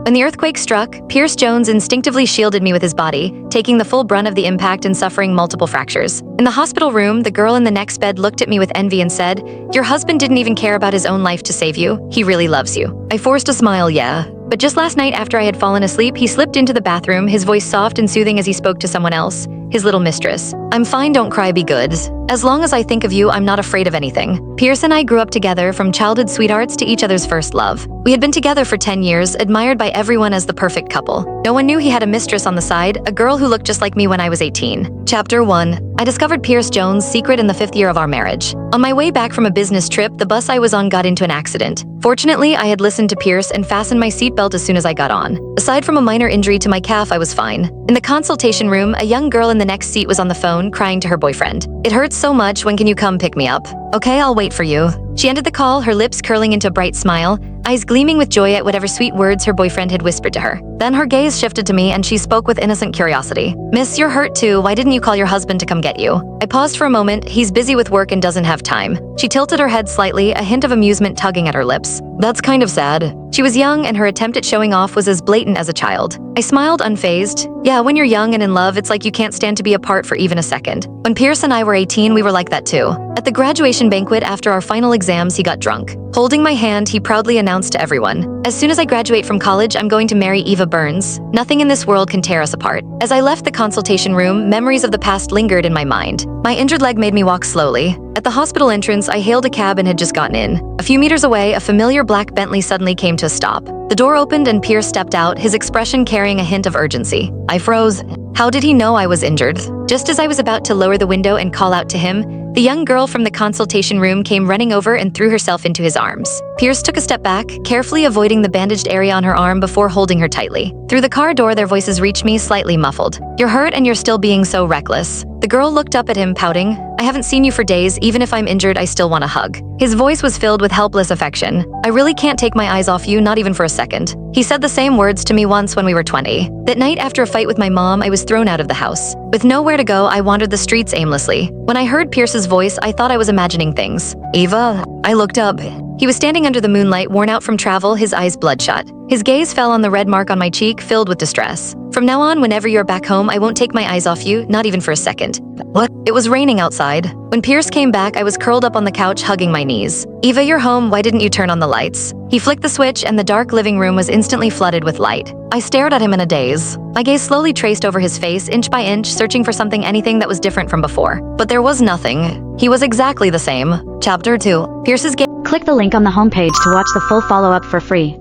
When the earthquake struck, Pierce Jones instinctively shielded me with his body, taking the full brunt of the impact and suffering multiple fractures. In the hospital room, the girl in the next bed looked at me with envy and said, "Your husband didn't even care about his own life to save you. He really loves you." I forced a smile, yeah. But just last night after I had fallen asleep, he slipped into the bathroom, his voice soft and soothing as he spoke to someone else, his little mistress. "I'm fine, don't cry, be good. As long as I think of you, I'm not afraid of anything." Pierce and I grew up together, from childhood sweethearts to each other's first love. We had been together for 10 years, admired by everyone as the perfect couple. No one knew he had a mistress on the side, a girl who looked just like me when I was 18. Chapter 1. I discovered Pierce Jones' secret in the 5th year of our marriage. On my way back from a business trip, the bus I was on got into an accident. Fortunately, I had listened to Pierce and fastened my seatbelt as soon as I got on. Aside from a minor injury to my calf, I was fine. In the consultation room, a young girl in the next seat was on the phone, crying to her boyfriend. "It hurts so much, when can you come pick me up?" "Okay, I'll wait for you." She ended the call, her lips curling into a bright smile, eyes gleaming with joy at whatever sweet words her boyfriend had whispered to her. Then her gaze shifted to me and she spoke with innocent curiosity. "Miss, you're hurt too. Why didn't you call your husband to come get you?" I paused for a moment. "He's busy with work and doesn't have time." She tilted her head slightly, a hint of amusement tugging at her lips. "That's kind of sad." She was young and her attempt at showing off was as blatant as a child. I smiled unfazed. "Yeah, when you're young and in love, it's like you can't stand to be apart for even a second. When Pierce and I were 18, we were like that too." At the graduation banquet after our final exams, he got drunk. Holding my hand, he proudly announced to everyone, "As soon as I graduate from college, I'm going to marry Eva Burns. Nothing in this world can tear us apart." As I left the consultation room, memories of the past lingered in my mind. My injured leg made me walk slowly. At the hospital entrance, I hailed a cab and had just gotten in. A few meters away, a familiar black Bentley suddenly came to a stop. The door opened and Pierce stepped out, his expression carrying a hint of urgency. I froze. How did he know I was injured? Just as I was about to lower the window and call out to him, the young girl from the consultation room came running over and threw herself into his arms. Pierce took a step back, carefully avoiding the bandaged area on her arm before holding her tightly. Through the car door, their voices reached me, slightly muffled. "You're hurt and you're still being so reckless." The girl looked up at him, pouting. "I haven't seen you for days. Even if I'm injured, I still want a hug." His voice was filled with helpless affection. "I really can't take my eyes off you, not even for a second." He said the same words to me once when we were 20. That night, after a fight with my mom, I was thrown out of the house. With nowhere to go, I wandered the streets aimlessly. When I heard Pierce's voice, I thought I was imagining things. "Eva?" I looked up. He was standing under the moonlight, worn out from travel, his eyes bloodshot. His gaze fell on the red mark on my cheek, filled with distress. "From now on, whenever you're back home, I won't take my eyes off you, not even for a second." What? It was raining outside. When Pierce came back, I was curled up on the couch, hugging my knees. "Eva, you're home. Why didn't you turn on the lights?" He flicked the switch and the dark living room was instantly flooded with light. I stared at him in a daze. My gaze slowly traced over his face, inch by inch, searching for anything that was different from before. But there was nothing. He was exactly the same. Chapter 2. Pierce's gaze. Click the link on the homepage to watch the full follow-up for free.